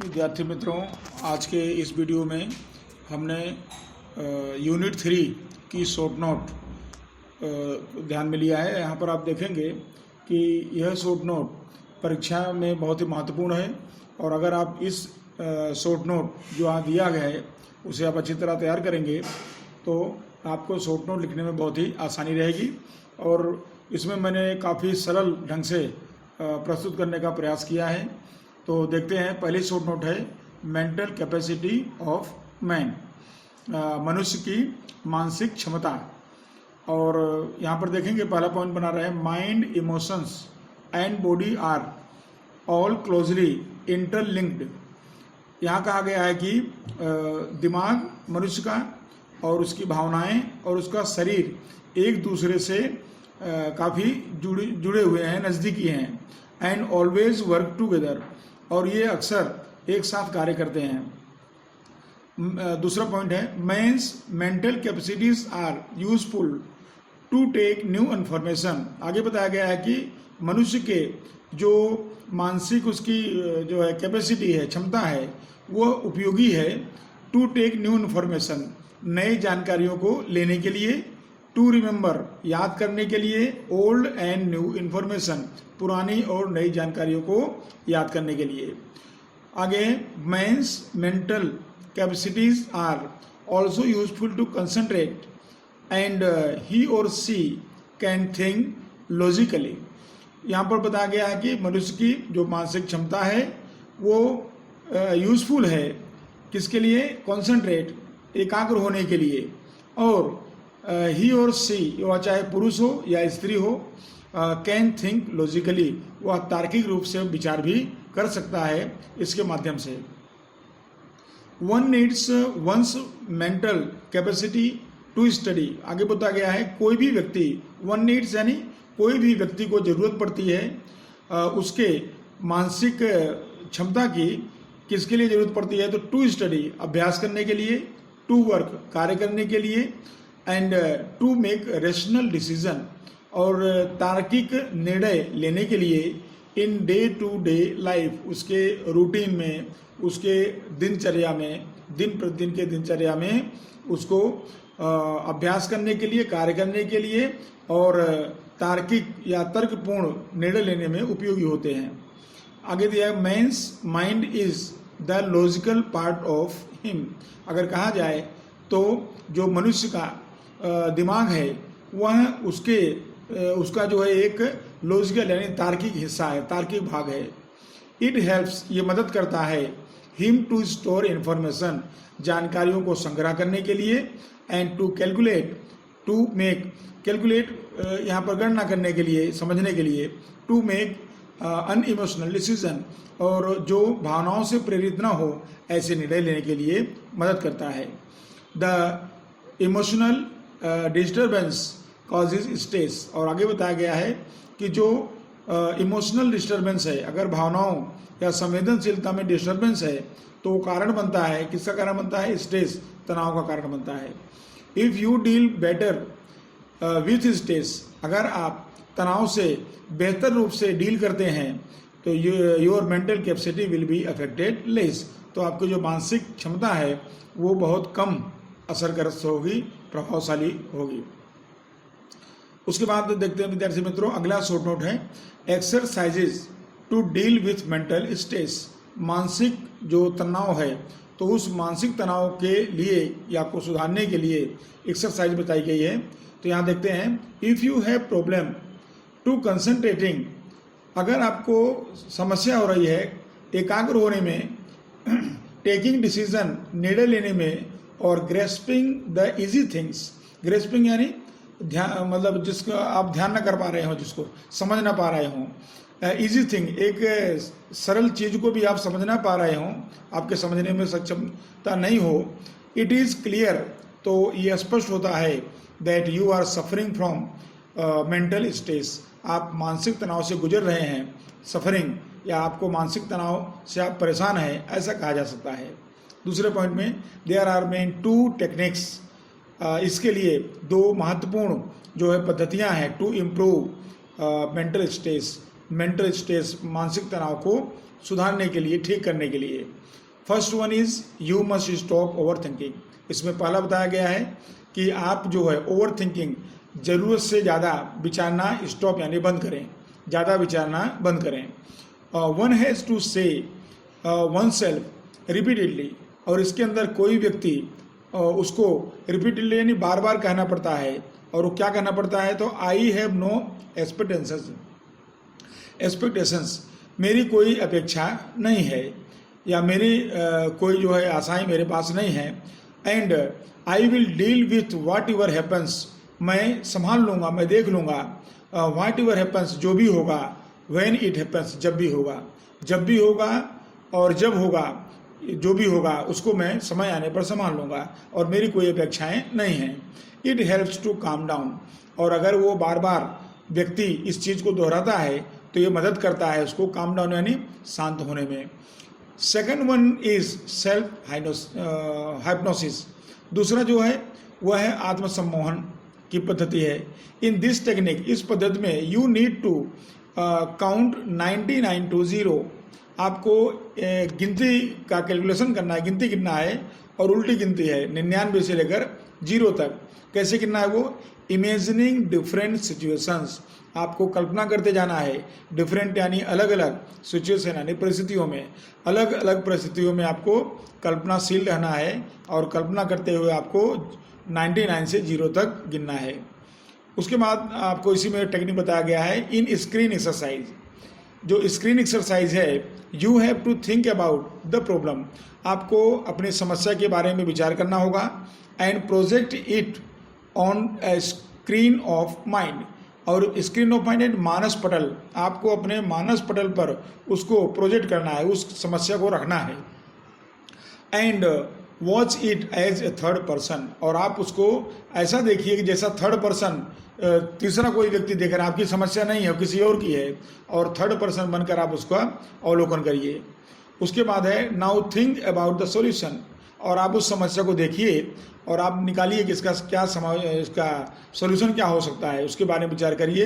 विद्यार्थी मित्रों, आज के इस वीडियो में हमने यूनिट 3 की शॉर्ट नोट ध्यान में लिया है। यहाँ पर आप देखेंगे कि यह शॉर्ट नोट परीक्षा में बहुत ही महत्वपूर्ण है और अगर आप इस शॉर्ट नोट जो यहाँ दिया गया है उसे आप अच्छी तरह तैयार करेंगे तो आपको शॉर्ट नोट लिखने में बहुत ही आसानी रहेगी। और इसमें मैंने काफ़ी सरल ढंग से प्रस्तुत करने का प्रयास किया है। तो देखते हैं, पहली शॉर्ट नोट है मेंटल कैपेसिटी ऑफ मैन, मनुष्य की मानसिक क्षमता। और यहाँ पर देखेंगे पहला पॉइंट बना रहे हैं mind, emotions and body are all closely interlinked. यहाँ कहा गया है कि दिमाग मनुष्य का और उसकी भावनाएं और उसका शरीर एक दूसरे से काफ़ी जुड़े हुए हैं, नज़दीकी हैं। एंड ऑलवेज वर्क टुगेदर, और ये अक्सर एक साथ कार्य करते हैं। दूसरा पॉइंट है man's mental capacities are useful to take new information. आगे बताया गया है कि मनुष्य के जो मानसिक उसकी जो है कैपेसिटी है, क्षमता है, वो उपयोगी है टू टेक न्यू इन्फॉर्मेशन, नई जानकारियों को लेने के लिए, टू रिमेंबर, याद करने के लिए, ओल्ड एंड न्यू इन्फॉर्मेशन, पुरानी और नई जानकारियों को याद करने के लिए। आगे man's mental capacities are also useful to concentrate and he or she can think logically. यहाँ पर बताया गया है कि मनुष्य की जो मानसिक क्षमता है वो यूजफुल है किसके लिए? कंसंट्रेट, एकाग्र होने के लिए। और ही और सी, वह चाहे पुरुष हो या स्त्री हो, कैन थिंक लॉजिकली, वह तार्किक रूप से विचार भी कर सकता है इसके माध्यम से। One needs one's mental capacity to study. आगे बताया गया है कोई भी व्यक्ति, वन नीड्स यानी कोई भी व्यक्ति को जरूरत पड़ती है उसके मानसिक क्षमता की। किसके लिए जरूरत पड़ती है? तो टू स्टडी, अभ्यास करने के लिए, टू वर्क, कार्य करने के लिए, and to make rational decision, और तार्किक निर्णय लेने के लिए, in day to day life, उसके रूटीन में, उसके दिनचर्या में, दिन प्रतिदिन के दिनचर्या में उसको अभ्यास करने के लिए, कार्य करने के लिए और तार्किक या तर्कपूर्ण निर्णय लेने में उपयोगी होते हैं। आगे दिया है men's mind is the logical part of him. अगर कहा जाए तो जो मनुष्य का दिमाग है वह उसका जो है एक लॉजिकल यानी तार्किक हिस्सा है, तार्किक भाग है। इट हेल्प्स, ये मदद करता है, हिम टू स्टोर इंफॉर्मेशन, जानकारियों को संग्रह करने के लिए, and to calculate, to make, calculate यहाँ पर गणना करने के लिए, समझने के लिए, टू मेक अनइमोशनल डिसीजन, और जो भावनाओं से प्रेरित ना हो ऐसे निर्णय लेने के लिए मदद करता है। The emotional disturbance causes stress, और आगे बताया गया है कि जो इमोशनल डिस्टर्बेंस है, अगर भावनाओं या संवेदनशीलता में डिस्टर्बेंस है तो वो कारण बनता है, किसका कारण बनता है? स्ट्रेस, तनाव का कारण बनता है। If you deal better with stress, अगर आप तनाव से बेहतर रूप से डील करते हैं तो your mental capacity will be affected less, तो आपकी जो मानसिक क्षमता है वो बहुत कम असरग्रस्त होगी, प्रभावशाली होगी। उसके बाद देखते हैं विद्यार्थी मित्रों, अगला शॉर्ट नोट है exercises to deal with mental stress. मानसिक जो तनाव है तो उस मानसिक तनाव के लिए या को सुधारने के लिए एक्सरसाइज बताई गई है। तो यहाँ देखते हैं if you have problem to concentrating, अगर आपको समस्या हो रही है एकाग्र होने में, टेकिंग डिसीजन, निर्णय लेने में, और grasping the easy things, grasping यानी ध्यान, मतलब जिसको आप ध्यान न कर पा रहे हो, जिसको समझ ना पा रहे हों, इजी थिंग, एक सरल चीज़ को भी आप समझ ना पा रहे हों, आपके समझने में सक्षमता नहीं हो, इट इज़ क्लियर, तो ये स्पष्ट होता है that you are suffering from mental stress, आप मानसिक तनाव से गुजर रहे हैं, सफरिंग या आपको मानसिक तनाव से आप परेशान हैं, ऐसा कहा जा सकता है। दूसरे पॉइंट में there are main two techniques, इसके लिए दो महत्वपूर्ण जो है पद्धतियां हैं टू इम्प्रूव मेंटल स्ट्रेस, मानसिक तनाव को सुधारने के लिए, ठीक करने के लिए। First one is you must stop over thinking. इसमें पहला बताया गया है कि आप जो है ओवर थिंकिंग, ज़रूरत से ज़्यादा विचारना स्टॉप यानी बंद करें, ज़्यादा विचारना बंद करें। वन हैज़ टू से वन सेल्फ रिपीटेडली, और इसके अंदर कोई व्यक्ति उसको रिपीटेडली यानी बार बार कहना पड़ता है। और वो क्या कहना पड़ता है, तो आई हैव नो एक्सपेक्टेशंस, मेरी कोई अपेक्षा नहीं है, या मेरी कोई जो है आशाएं मेरे पास नहीं है। And I will deal with what ever happens, मैं संभाल लूँगा, मैं देख लूँगा। वाट एवर हैपन्स, जो भी होगा। व्हेन इट हैपन्स, जब भी होगा, जब भी होगा और जब होगा, जो भी होगा उसको मैं समय आने पर संभाल लूँगा, और मेरी कोई अपेक्षाएं नहीं हैं। It helps to calm down, और अगर वो बार बार व्यक्ति इस चीज़ को दोहराता है तो ये मदद करता है उसको काम डाउन यानी शांत होने में। Second one is self हाइप्नोसिस। दूसरा जो है वह है आत्मसम्मोहन की पद्धति है। इन दिस टेक्निक, इस पद्धति में you need to count 99 to 0, आपको गिनती का कैलकुलेशन करना है, गिनती गिनना है, और उल्टी गिनती है 99 से लेकर 0 तक। कैसे गिनना है वो, इमेजिनिंग डिफरेंट सिचुएशंस, आपको कल्पना करते जाना है। डिफरेंट यानी अलग अलग, सिचुएशन यानी परिस्थितियों में, अलग अलग परिस्थितियों में आपको कल्पनाशील रहना है, और कल्पना करते हुए आपको 99 से 0 तक गिनना है। उसके बाद आपको इसी में टेक्निक बताया गया है इन स्क्रीन एक्सरसाइज। जो स्क्रीन एक्सरसाइज है, you have to think about the problem, आपको अपनी समस्या के बारे में विचार करना होगा। And project it on a screen of mind, और स्क्रीन ऑफ माइंड मानस पटल, आपको अपने मानस पटल पर उसको प्रोजेक्ट करना है, उस समस्या को रखना है। And watch it as a third person, और आप उसको ऐसा देखिए कि जैसा थर्ड पर्सन, तीसरा कोई व्यक्ति देख रहा है, आपकी समस्या नहीं है, किसी और की है, और थर्ड पर्सन बनकर आप उसका अवलोकन करिए। उसके बाद है now think about the solution, और आप उस समस्या को देखिए और आप निकालिए कि इसका इसका सॉल्यूशन क्या हो सकता है, उसके बारे में विचार करिए।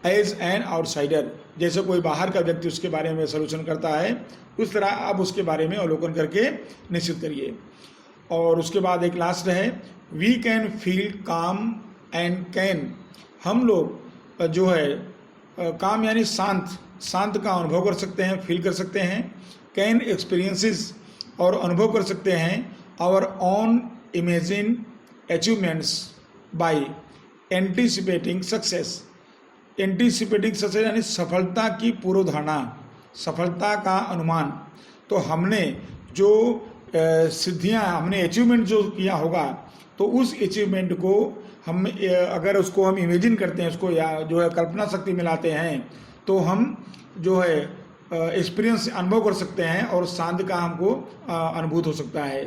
एज एन आउटसाइडर, जैसे कोई बाहर का व्यक्ति उसके बारे में सॉल्यूशन करता है, उस तरह आप उसके बारे में अवलोकन करके निश्चित करिए। और उसके बाद एक लास्ट है we can feel calm and can, हम लोग जो है काम यानी शांत का अनुभव कर सकते हैं, फील कर सकते हैं। कैन एक्सपीरियंसेस, और अनुभव कर सकते हैं our own imagine achievements by anticipating success. Anticipating success यानी सफलता की पूर्वधारणा, सफलता का अनुमान। तो हमने जो सिद्धियां, हमने अचीवमेंट जो किया होगा, तो उस अचीवमेंट को हम अगर उसको हम इमेजिन करते हैं, उसको या जो है कल्पना शक्ति मिलाते हैं, तो हम जो है एक्सपीरियंस अनुभव कर सकते हैं, और शांत का हमको अनुभूत हो सकता है।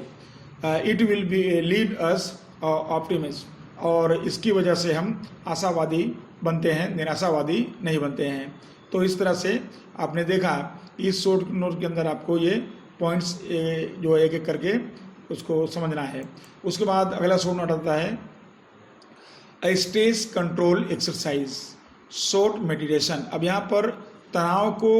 It will be lead us optimist, और इसकी वजह से हम आशावादी बनते हैं, निराशावादी नहीं बनते हैं। तो इस तरह से आपने देखा इस शॉर्ट नोट के अंदर आपको ये पॉइंट्स जो एक एक करके उसको समझना है। उसके बाद अगला शॉर्ट नोट आता है stress control exercise, short meditation. अब यहाँ पर तनाव को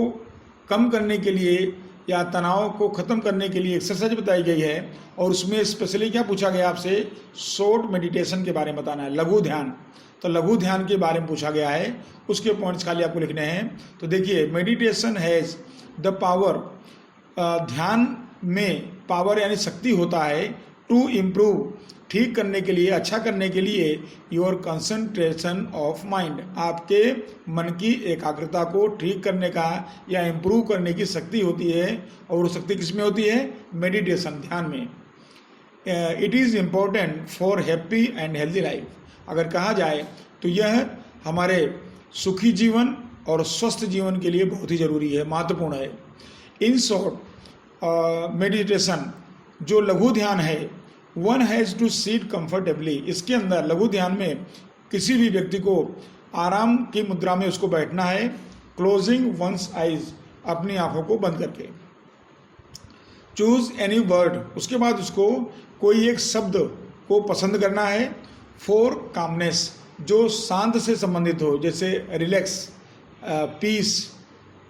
कम करने के लिए या तनाव को ख़त्म करने के लिए एक्सरसाइज बताई गई है, और उसमें स्पेशली क्या पूछा गया आपसे, शॉर्ट मेडिटेशन के बारे में बताना है, लघु ध्यान। तो लघु ध्यान के बारे में पूछा गया है, उसके पॉइंट्स खाली आपको लिखने हैं। तो देखिए, मेडिटेशन हैज़ द पावर, ध्यान में पावर यानी शक्ति होता है, टू इम्प्रूव, ठीक करने के लिए, अच्छा करने के लिए, योर कंसंट्रेशन ऑफ माइंड, आपके मन की एकाग्रता को ठीक करने का या इम्प्रूव करने की शक्ति होती है। और वो शक्ति किस में होती है, मेडिटेशन, ध्यान में। It is important for happy and healthy life, अगर कहा जाए तो यह हमारे सुखी जीवन और स्वस्थ जीवन के लिए बहुत ही ज़रूरी है, महत्वपूर्ण है। इन शॉर्ट मेडिटेशन जो लघु ध्यान है, one has to sit comfortably, इसके अंदर लघु ध्यान में किसी भी व्यक्ति को आराम की मुद्रा में उसको बैठना है। क्लोजिंग वंस आइज, अपनी आंखों को बंद करके। चूज एनी वर्ड, उसके बाद उसको कोई एक शब्द को पसंद करना है। फॉर कामनेस, जो शांत से संबंधित हो, जैसे रिलैक्स, पीस,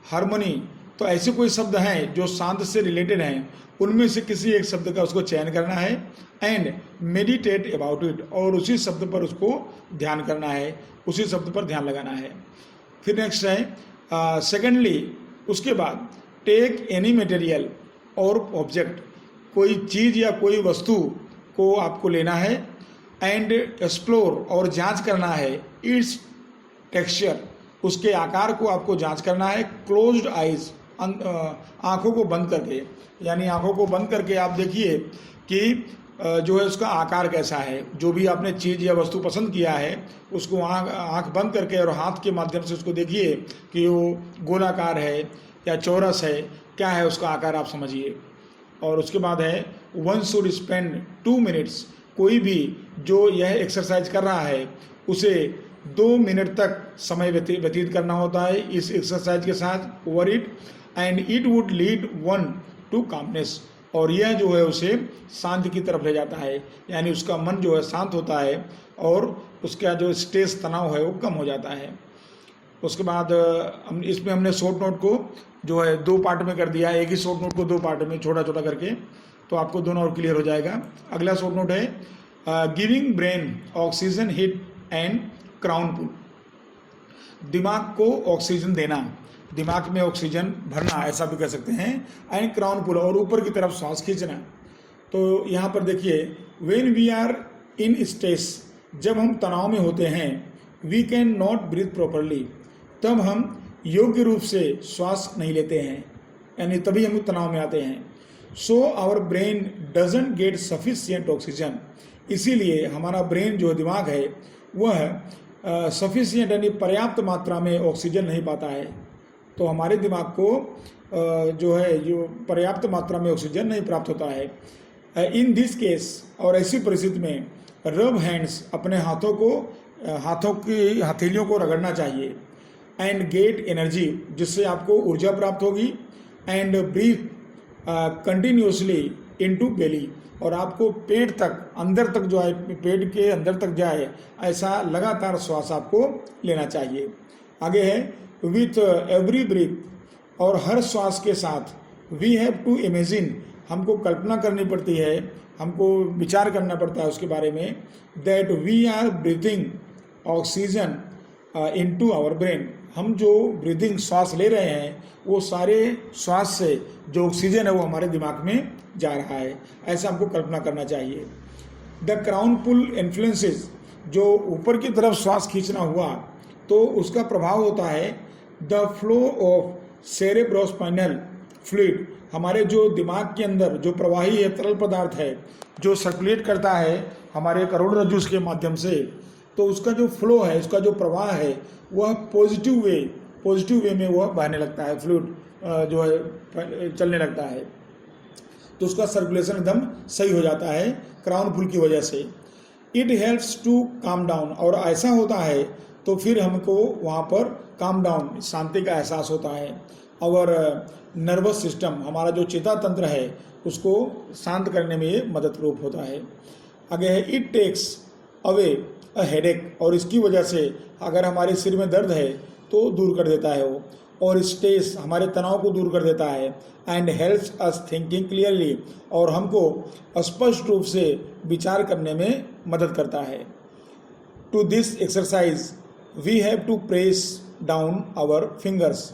हार्मनी, तो ऐसे कोई शब्द हैं जो शांत से रिलेटेड हैं, उनमें से किसी एक शब्द का उसको चयन करना है एंड मेडिटेट अबाउट इट, और उसी शब्द पर उसको ध्यान करना है, उसी शब्द पर ध्यान लगाना है। फिर नेक्स्ट है सेकेंडली, उसके बाद टेक एनी मटेरियल और ऑब्जेक्ट, कोई चीज़ या कोई वस्तु को आपको लेना है एंड एक्सप्लोर, और जांच करना है इट्स टेक्सचर, उसके आकार को आपको जांच करना है। क्लोज्ड आइज, आँखों को बंद करके, यानी आँखों को बंद करके आप देखिए कि जो है उसका आकार कैसा है। जो भी आपने चीज़ या वस्तु पसंद किया है उसको आँख बंद करके और हाथ के माध्यम से उसको देखिए कि वो गोलाकार है या चौरस है, क्या है उसका आकार आप समझिए। और उसके बाद है वन शुड स्पेंड 2 मिनट्स, कोई भी जो यह एक्सरसाइज कर रहा है उसे 2 मिनट तक समय व्यतीत करना होता है इस एक्सरसाइज के साथ over it, and it would lead one two calmness, और यह जो है उसे शांति की तरफ ले जाता है, यानी उसका मन जो है शांत होता है और उसका जो स्ट्रेस तनाव है वो कम हो जाता है। उसके बाद इसमें हमने शॉर्ट नोट को जो है 2 पार्ट में कर दिया है, एक ही शॉर्ट नोट को 2 पार्ट में छोटा छोटा करके, तो आपको दोनों और क्लियर हो जाएगा। अगला शॉर्ट नोट है giving brain oxygen hit and crown pull, दिमाग को ऑक्सीजन देना, दिमाग में ऑक्सीजन भरना ऐसा भी कह सकते हैं, एंड क्राउन पुल, और ऊपर की तरफ सांस खींचना। तो यहाँ पर देखिए when we are in stress, जब हम तनाव में होते हैं, we can not breathe properly, तब हम योग्य रूप से श्वास नहीं लेते हैं, यानी तभी हम तनाव में आते हैं। So our brain doesn't get sufficient oxygen, इसीलिए हमारा ब्रेन जो दिमाग है वह सफिशिएंट यानी पर्याप्त मात्रा में ऑक्सीजन नहीं पाता है। तो हमारे दिमाग को जो है जो पर्याप्त मात्रा में ऑक्सीजन नहीं प्राप्त होता है। इन दिस केस, और ऐसी परिस्थिति में रब हैंड्स, अपने हाथों की हथेलियों को रगड़ना चाहिए, एंड गेट एनर्जी, जिससे आपको ऊर्जा प्राप्त होगी, एंड ब्रीथ कंटिन्यूसली इनटू बेली, और आपको पेट तक अंदर तक जो है पेट के अंदर तक जाए ऐसा लगातार श्वास आपको लेना चाहिए। आगे है विथ एवरी ब्रीथ, और हर श्वास के साथ वी हैव टू इमेजिन, हमको कल्पना करनी पड़ती है, हमको विचार करना पड़ता है उसके बारे में, that we are breathing oxygen into our brain, हम जो ब्रीदिंग श्वास ले रहे हैं वो सारे श्वास से जो ऑक्सीजन है वो हमारे दिमाग में जा रहा है, ऐसा हमको कल्पना करना चाहिए। द क्राउन पुल इन्फ्लुएंसेस, जो ऊपर की तरफ श्वास खींचना हुआ तो उसका प्रभाव होता है the flow of cerebrospinal fluid, हमारे जो दिमाग के अंदर जो प्रवाही है तरल पदार्थ है जो सर्कुलेट करता है हमारे करोड़रज्जु के माध्यम से, तो उसका जो फ्लो है, उसका जो प्रवाह है वह पॉजिटिव वे में वह बहने लगता है, फ्लूइड जो है चलने लगता है, तो उसका सर्कुलेशन एकदम सही हो जाता है क्राउन पुल की वजह से। It helps to calm down, और ऐसा होता है तो फिर हमको वहाँ पर काम डाउन, शांति का एहसास होता है। और नर्वस सिस्टम, हमारा जो चेता तंत्र है उसको शांत करने में ये मदद रूप होता है। आगे है it takes away a headache, और इसकी वजह से अगर हमारे सिर में दर्द है तो दूर कर देता है वो, और स्ट्रेस हमारे तनाव को दूर कर देता है, and helps us thinking clearly, और हमको स्पष्ट रूप से विचार करने में मदद करता है। To this exercise we have to press down our fingers,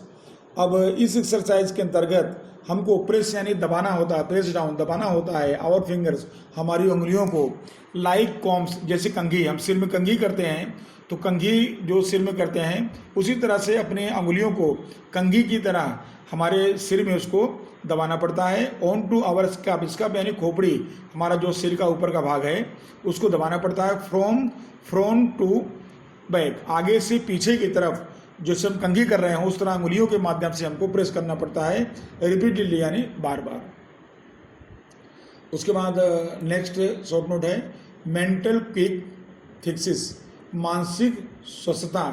अब इस एक्सरसाइज के अंतर्गत हमको प्रेस यानी दबाना होता है, प्रेस डाउन दबाना होता है आवर फिंगर्स, हमारी उंगलियों को, लाइक कॉम्स, जैसे कंघी, हम सिर में कंघी करते हैं तो कंघी जो सिर में करते हैं उसी तरह से अपने अंगुलियों को कंघी की तरह हमारे सिर में उसको दबाना पड़ता है। ऑन टू आवर स्कैप, स्कैप यानी खोपड़ी, हमारा जो सिर का ऊपर का भाग है उसको दबाना पड़ता है। फ्रंट टू बैक, आगे से पीछे की तरफ जैसे हम कंघी कर रहे हैं उस तरह अंगुलियों के माध्यम से हमको प्रेस करना पड़ता है रिपीटेडली, यानी बार बार। उसके बाद नेक्स्ट शॉर्ट नोट है मेंटल क्विक फिक्सेस, मानसिक स्वस्थता,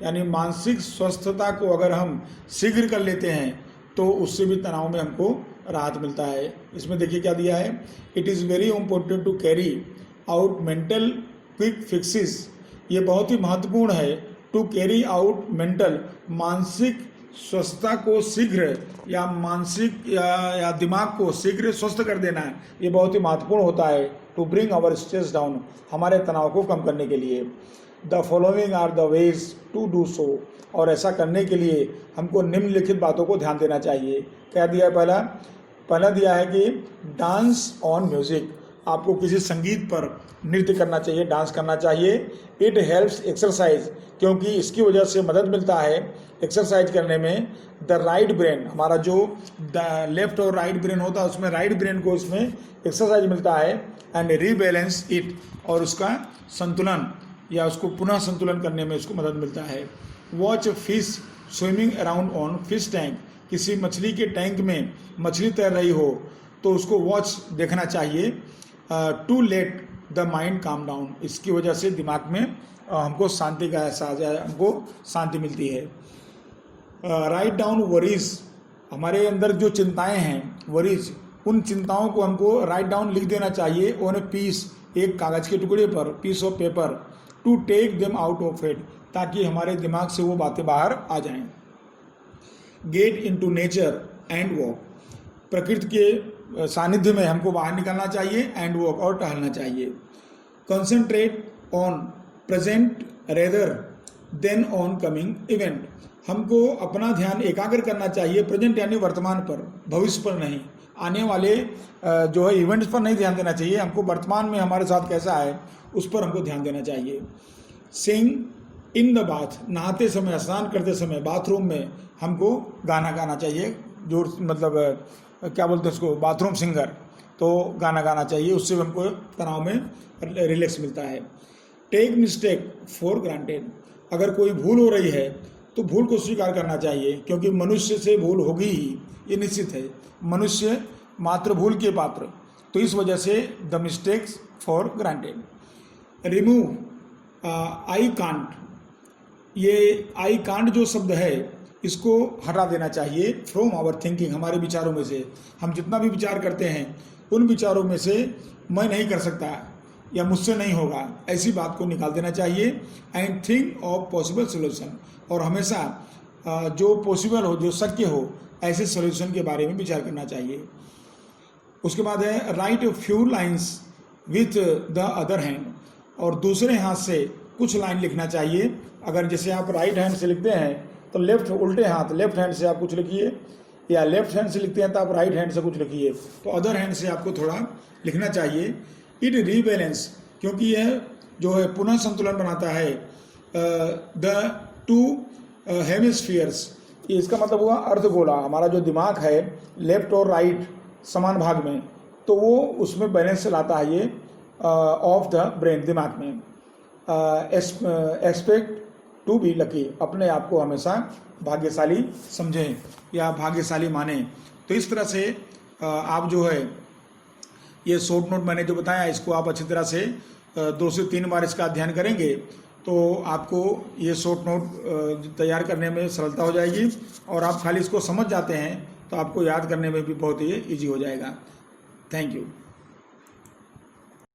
यानी मानसिक स्वस्थता को अगर हम शीघ्र कर लेते हैं तो उससे भी तनाव में हमको राहत मिलता है। इसमें देखिए क्या दिया है, it is very important to carry out mental quick fixes, ये बहुत ही महत्वपूर्ण है टू कैरी आउट मेंटल, मानसिक स्वस्थता को शीघ्र या मानसिक या दिमाग को शीघ्र स्वस्थ कर देना है, ये बहुत ही महत्वपूर्ण होता है। To bring our stress down, हमारे तनाव को कम करने के लिए। The following are the ways to do so, और ऐसा करने के लिए हमको निम्नलिखित बातों को ध्यान देना चाहिए। क्या दिया है? पहला दिया है कि डांस ऑन म्यूजिक, आपको किसी संगीत पर नृत्य करना चाहिए, डांस करना चाहिए। इट हेल्प्स एक्सरसाइज, क्योंकि इसकी वजह से मदद मिलता है एक्सरसाइज करने में। द राइट ब्रेन, हमारा जो लेफ्ट और राइट ब्रेन होता है उसमें राइट ब्रेन को इसमें एक्सरसाइज मिलता है। एंड रीबैलेंस इट, और उसका संतुलन या उसको पुनः संतुलन करने में उसको मदद मिलता है। Watch fish swimming around on fish tank, किसी मछली के टैंक में मछली तैर रही हो तो उसको वॉच देखना चाहिए। To let the mind calm down, इसकी वजह से दिमाग में हमको शांति का एहसास है, हमको शांति मिलती है। राइट डाउन वरीज, हमारे अंदर जो चिंताएं हैं वरीज, उन चिंताओं को हमको राइट डाउन लिख देना चाहिए ऑन ए पीस, एक कागज़ के टुकड़े पर, piece of paper. To take them out of head, ताकि हमारे दिमाग से वो बातें बाहर आ जाएं। Get into nature and walk, प्रकृति के सानिध्य में हमको बाहर निकलना चाहिए। एंड वॉक, और टहलना चाहिए। Concentrate on present rather than on coming event, हमको अपना ध्यान एकाग्र करना चाहिए प्रेजेंट यानी वर्तमान पर, भविष्य पर नहीं। आने वाले जो है इवेंट्स पर नहीं ध्यान देना चाहिए, हमको वर्तमान में हमारे साथ कैसा है उस पर हमको ध्यान देना चाहिए। सिंग इन द बाथ, नहाते समय, स्नान करते समय, बाथरूम में हमको गाना गाना चाहिए, जो मतलब क्या बोलते हैं उसको, बाथरूम सिंगर, तो गाना गाना चाहिए, उससे हमको तनाव में रिलैक्स मिलता है। टेक मिस्टेक फॉर ग्रांटेड, अगर कोई भूल हो रही है तो भूल को स्वीकार करना चाहिए, क्योंकि मनुष्य से भूल होगी ही, ये निश्चित है। मनुष्य मात्र भूल के पात्र, तो इस वजह से the mistakes for granted. Remove I can't, ये आई कांट जो शब्द है इसको हटा देना चाहिए फ्रॉम आवर थिंकिंग, हमारे विचारों में से। हम जितना भी विचार करते हैं उन विचारों में से मैं नहीं कर सकता या मुझसे नहीं होगा, ऐसी बात को निकाल देना चाहिए। And think of possible solution, और हमेशा जो पॉसिबल हो, जो शक्य हो, ऐसे सोल्यूशन के बारे में विचार करना चाहिए। उसके बाद है right few lines with the other hand, और दूसरे हाथ से कुछ लाइन लिखना चाहिए। अगर जैसे आप राइट हैंड से लिखते हैं तो लेफ्ट, उल्टे हाथ लेफ्ट हैंड से आप कुछ लिखिए, या लेफ्ट हैंड से लिखते हैं तो आप राइट हैंड से कुछ लिखिए, तो अदर हैंड से आपको थोड़ा लिखना चाहिए। इट रीबैलेंस, क्योंकि यह जो है पुनः संतुलन बनाता है द टू हेमिस्फीयर्स, इसका मतलब हुआ अर्धगोला, हमारा जो दिमाग है लेफ्ट और राइट समान भाग में, तो वो उसमें बैलेंस लाता है ये ऑफ द ब्रेन, दिमाग में। एक्सपेक्ट टू बी लकी, अपने आप को हमेशा भाग्यशाली समझें या भाग्यशाली माने। तो इस तरह से आप जो है ये शॉर्ट नोट मैंने जो बताया इसको आप अच्छी तरह से 2 से 3 बार इसका अध्ययन करेंगे तो आपको ये शॉर्ट नोट तैयार करने में सरलता हो जाएगी, और आप खाली इसको समझ जाते हैं तो आपको याद करने में भी बहुत ही ईजी हो जाएगा। Thank you.